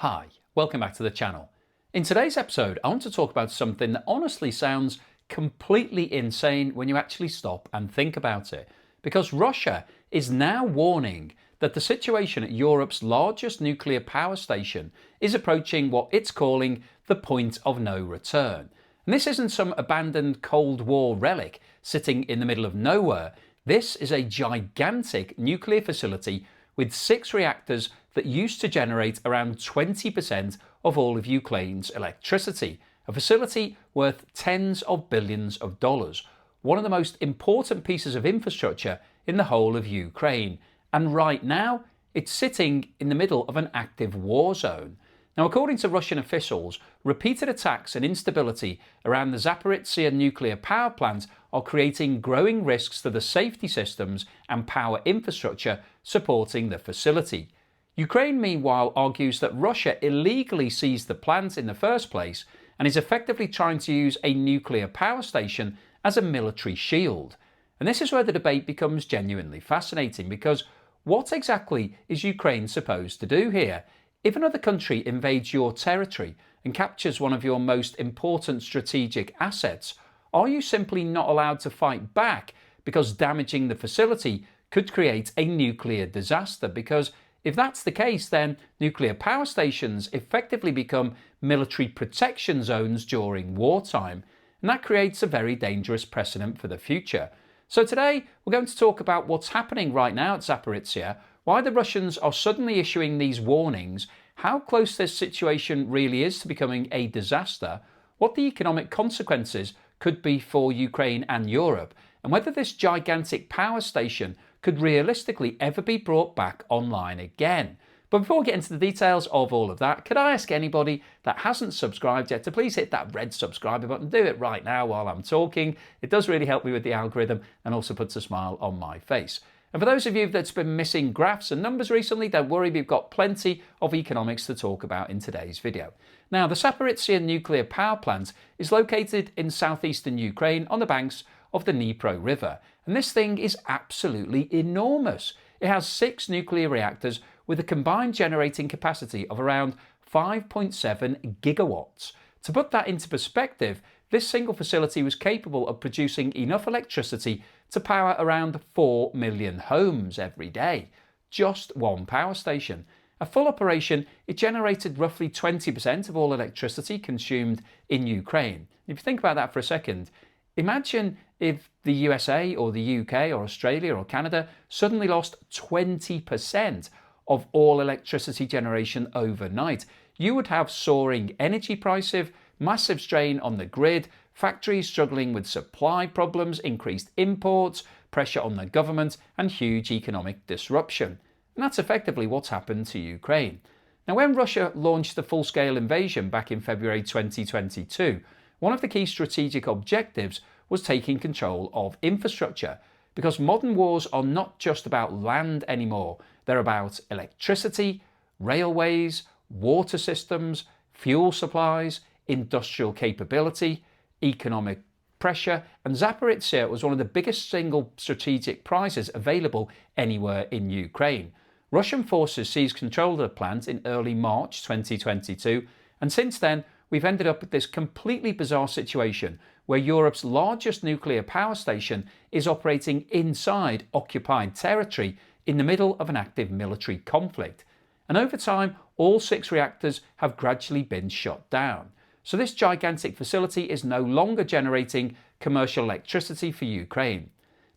Hi, welcome back to the channel. In today's episode, I want to talk about something that honestly sounds completely insane when you actually stop and think about it. Because Russia is now warning that the situation at Europe's largest nuclear power station is approaching what it's calling the point of no return. And this isn't some abandoned Cold War relic sitting in the middle of nowhere. This is a gigantic nuclear facility with 6 reactors that used to generate around 20% of all of Ukraine's electricity, a facility worth tens of billions of dollars, one of the most important pieces of infrastructure in the whole of Ukraine. And right now, it's sitting in the middle of an active war zone. Now, according to Russian officials, repeated attacks and instability around the Zaporizhzhia Nuclear Power Plant are creating growing risks to the safety systems and power infrastructure supporting the facility. Ukraine, meanwhile, argues that Russia illegally seized the plant in the first place and is effectively trying to use a nuclear power station as a military shield. And this is where the debate becomes genuinely fascinating, because what exactly is Ukraine supposed to do here? If another country invades your territory and captures one of your most important strategic assets, are you simply not allowed to fight back because damaging the facility could create a nuclear disaster? Because if that's the case, then nuclear power stations effectively become military protection zones during wartime, and that creates a very dangerous precedent for the future. So today we're going to talk about what's happening right now at Zaporizhzhia, why the Russians are suddenly issuing these warnings, how close this situation really is to becoming a disaster, what the economic consequences could be for Ukraine and Europe, and whether this gigantic power station could realistically ever be brought back online again. But before we get into the details of all of that, could I ask anybody that hasn't subscribed yet to please hit that red subscribe button? Do it right now while I'm talking. It does really help me with the algorithm and also puts a smile on my face. And for those of you that's been missing graphs and numbers recently, don't worry, we've got plenty of economics to talk about in today's video. Now, the Zaporizhzhia Nuclear Power Plant is located in southeastern Ukraine on the banks of the Dnipro River. And this thing is absolutely enormous. It has 6 nuclear reactors with a combined generating capacity of around 5.7 gigawatts. To put that into perspective, this single facility was capable of producing enough electricity to power around 4 million homes every day. Just one power station. At full operation, it generated roughly 20% of all electricity consumed in Ukraine. If you think about that for a second, imagine if the USA or the UK or Australia or Canada suddenly lost 20% of all electricity generation overnight. You would have soaring energy prices, massive strain on the grid, factories struggling with supply problems, increased imports, pressure on the government, and huge economic disruption. And that's effectively what's happened to Ukraine. Now, when Russia launched the full-scale invasion back in February 2022, one of the key strategic objectives was taking control of infrastructure, because modern wars are not just about land anymore. They're about electricity, railways, water systems, fuel supplies, industrial capability, economic pressure, and Zaporizhzhia was one of the biggest single strategic prizes available anywhere in Ukraine. Russian forces seized control of the plant in early March 2022, and since then we've ended up with this completely bizarre situation where Europe's largest nuclear power station is operating inside occupied territory in the middle of an active military conflict. And over time, all 6 reactors have gradually been shut down. So this gigantic facility is no longer generating commercial electricity for Ukraine.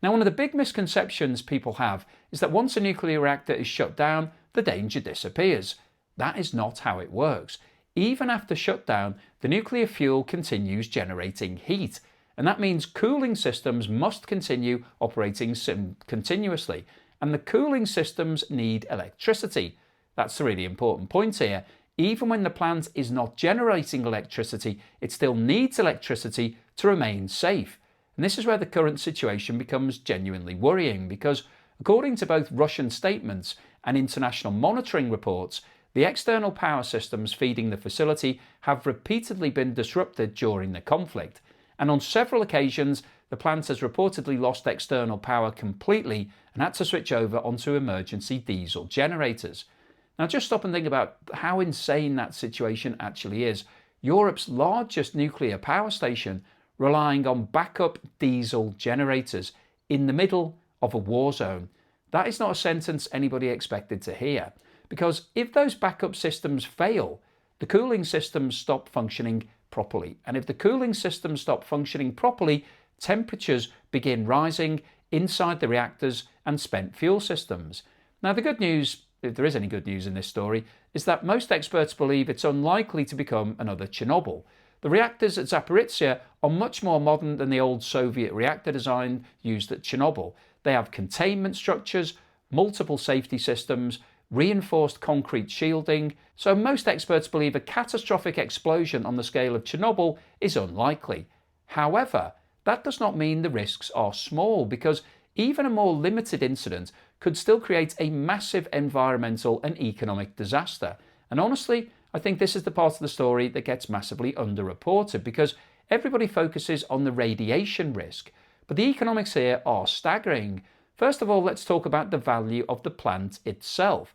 Now, one of the big misconceptions people have is that once a nuclear reactor is shut down, the danger disappears. That is not how it works. Even after shutdown, the nuclear fuel continues generating heat, and that means cooling systems must continue operating continuously, and the cooling systems need electricity. That's the really important point here. Even when the plant is not generating electricity, it still needs electricity to remain safe. And this is where the current situation becomes genuinely worrying, because according to both Russian statements and international monitoring reports, the external power systems feeding the facility have repeatedly been disrupted during the conflict, and on several occasions the plant has reportedly lost external power completely and had to switch over onto emergency diesel generators. Now just stop and think about how insane that situation actually is. Europe's largest nuclear power station relying on backup diesel generators in the middle of a war zone. That is not a sentence anybody expected to hear, because if those backup systems fail, the cooling systems stop functioning properly. And if the cooling systems stop functioning properly, temperatures begin rising inside the reactors and spent fuel systems. Now the good news, if there is any good news in this story, is that most experts believe it's unlikely to become another Chernobyl. The reactors at Zaporizhzhia are much more modern than the old Soviet reactor design used at Chernobyl. They have containment structures, multiple safety systems, reinforced concrete shielding, so most experts believe a catastrophic explosion on the scale of Chernobyl is unlikely. However, that does not mean the risks are small, because even a more limited incident could still create a massive environmental and economic disaster. And honestly, I think this is the part of the story that gets massively underreported, because everybody focuses on the radiation risk, but the economics here are staggering. First of all, let's talk about the value of the plant itself.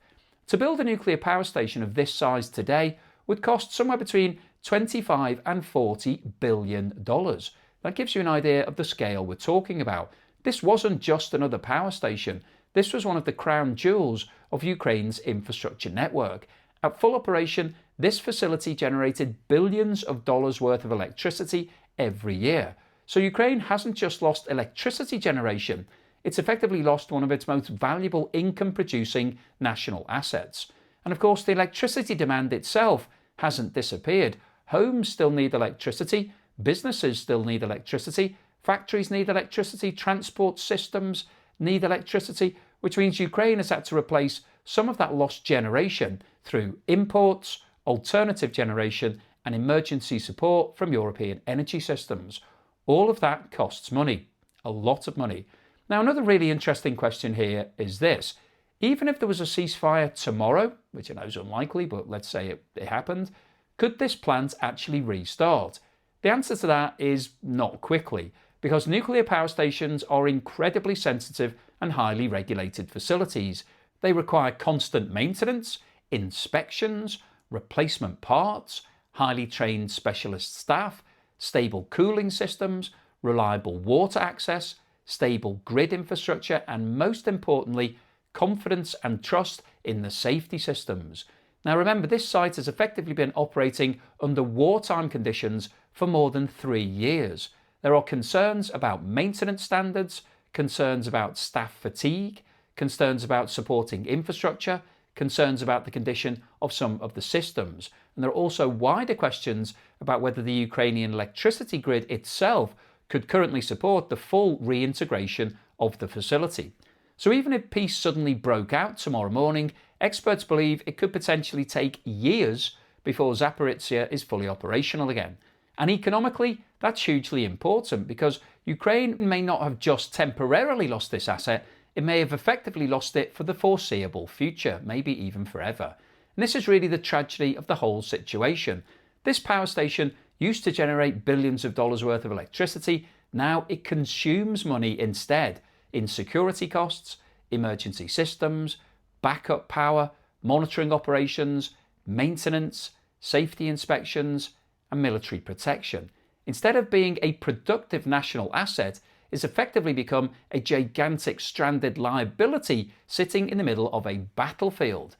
To build a nuclear power station of this size today would cost somewhere between $25 and $40 billion. That gives you an idea of the scale we're talking about. This wasn't just another power station. This was one of the crown jewels of Ukraine's infrastructure network. At full operation, this facility generated billions of dollars worth of electricity every year. So Ukraine hasn't just lost electricity generation, it's effectively lost one of its most valuable income-producing national assets. And of course, the electricity demand itself hasn't disappeared. Homes still need electricity, businesses still need electricity, factories need electricity, transport systems need electricity, which means Ukraine has had to replace some of that lost generation through imports, alternative generation, and emergency support from European energy systems. All of that costs money, a lot of money. Now, another really interesting question here is this. Even if there was a ceasefire tomorrow, which I know is unlikely, but let's say it happened, could this plant actually restart? The answer to that is not quickly, because nuclear power stations are incredibly sensitive and highly regulated facilities. They require constant maintenance, inspections, replacement parts, highly trained specialist staff, stable cooling systems, reliable water access, stable grid infrastructure, and most importantly, confidence and trust in the safety systems. Now remember, this site has effectively been operating under wartime conditions for more than 3 years. There are concerns about maintenance standards, concerns about staff fatigue, concerns about supporting infrastructure, concerns about the condition of some of the systems. And there are also wider questions about whether the Ukrainian electricity grid itself could currently support the full reintegration of the facility. So even if peace suddenly broke out tomorrow morning, experts believe it could potentially take years before Zaporizhzhia is fully operational again. And economically, that's hugely important, because Ukraine may not have just temporarily lost this asset, it may have effectively lost it for the foreseeable future, maybe even forever. And this is really the tragedy of the whole situation. This power station used to generate billions of dollars worth of electricity. Now it consumes money instead in security costs, emergency systems, backup power, monitoring operations, maintenance, safety inspections, and military protection. Instead of being a productive national asset, it's effectively become a gigantic stranded liability sitting in the middle of a battlefield.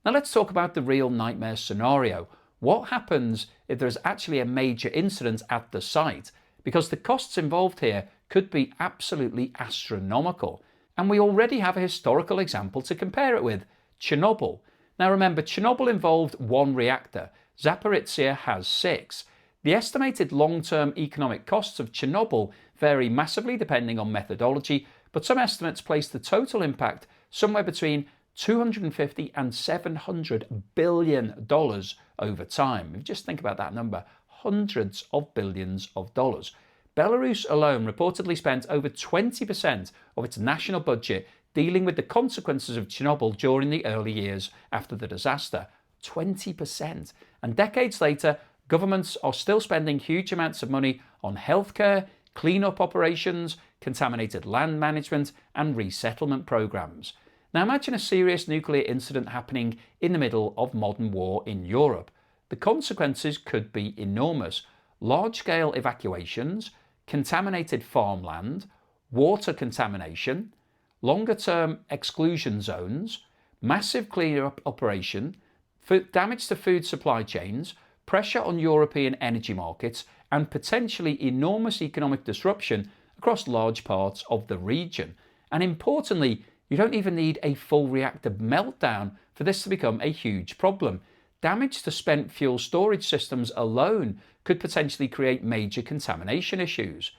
Now let's talk about the real nightmare scenario. What happens if there's actually a major incident at the site? Because the costs involved here could be absolutely astronomical. And we already have a historical example to compare it with, Chernobyl. Now remember, Chernobyl involved 1 reactor. Zaporizhzhia has 6. The estimated long-term economic costs of Chernobyl vary massively depending on methodology, but some estimates place the total impact somewhere between $250 and $700 billion over time. If you just think about that number, hundreds of billions of dollars. Belarus alone reportedly spent over 20% of its national budget dealing with the consequences of Chernobyl during the early years after the disaster. 20%. And decades later, governments are still spending huge amounts of money on healthcare, cleanup operations, contaminated land management, and resettlement programs. Now imagine a serious nuclear incident happening in the middle of modern war in Europe. The consequences could be enormous. Large-scale evacuations, contaminated farmland, water contamination, longer-term exclusion zones, massive cleanup operation, damage to food supply chains, pressure on European energy markets, and potentially enormous economic disruption across large parts of the region. And importantly, you don't even need a full reactor meltdown for this to become a huge problem. Damage to spent fuel storage systems alone could potentially create major contamination issues.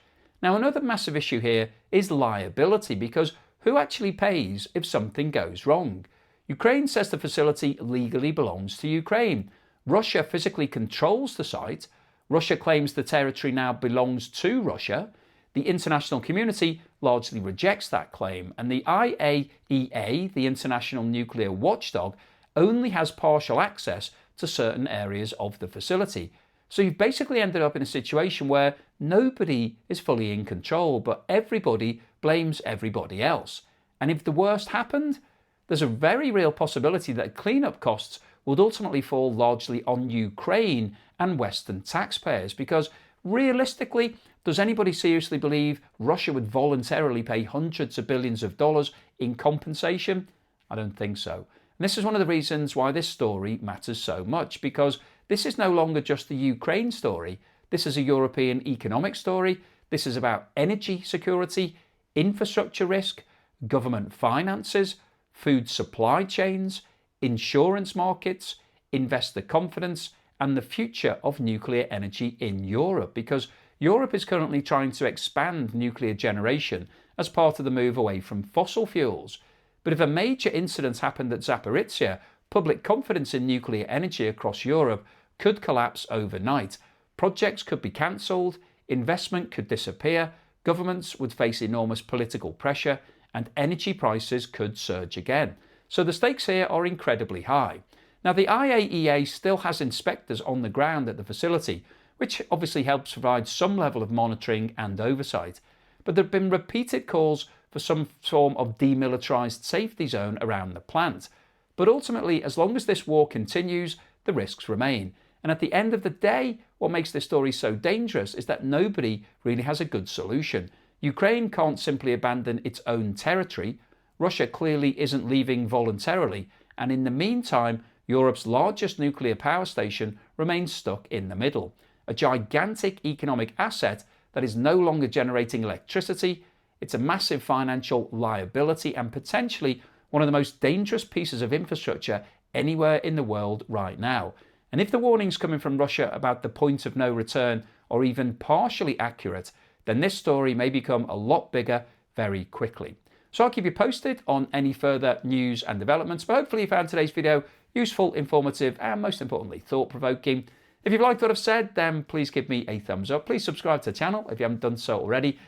Now, another massive issue here is liability, because who actually pays if something goes wrong? Ukraine says the facility legally belongs to Ukraine. Russia physically controls the site. Russia claims the territory now belongs to Russia. The international community largely rejects that claim, and the IAEA, the International Nuclear Watchdog, only has partial access to certain areas of the facility. So you've basically ended up in a situation where nobody is fully in control, but everybody blames everybody else. And if the worst happened, there's a very real possibility that cleanup costs would ultimately fall largely on Ukraine and Western taxpayers, because realistically, does anybody seriously believe Russia would voluntarily pay hundreds of billions of dollars in compensation? I don't think so. And this is one of the reasons why this story matters so much, because this is no longer just the Ukraine story. This is a European economic story. This is about energy security, infrastructure risk, government finances, food supply chains, insurance markets, investor confidence, and the future of nuclear energy in Europe, because Europe is currently trying to expand nuclear generation as part of the move away from fossil fuels. But if a major incident happened at Zaporizhzhia, public confidence in nuclear energy across Europe could collapse overnight. Projects could be cancelled, investment could disappear, governments would face enormous political pressure, and energy prices could surge again. So the stakes here are incredibly high. Now, the IAEA still has inspectors on the ground at the facility, which obviously helps provide some level of monitoring and oversight. But there have been repeated calls for some form of demilitarized safety zone around the plant. But ultimately, as long as this war continues, the risks remain. And at the end of the day, what makes this story so dangerous is that nobody really has a good solution. Ukraine can't simply abandon its own territory. Russia clearly isn't leaving voluntarily. And in the meantime, Europe's largest nuclear power station remains stuck in the middle. A gigantic economic asset that is no longer generating electricity. It's a massive financial liability and potentially one of the most dangerous pieces of infrastructure anywhere in the world right now. And if the warnings coming from Russia about the point of no return are even partially accurate, then this story may become a lot bigger very quickly. So I'll keep you posted on any further news and developments, but hopefully you found today's video useful, informative, and most importantly, thought-provoking. If you've liked what I've said, then please give me a thumbs up. Please subscribe to the channel if you haven't done so already.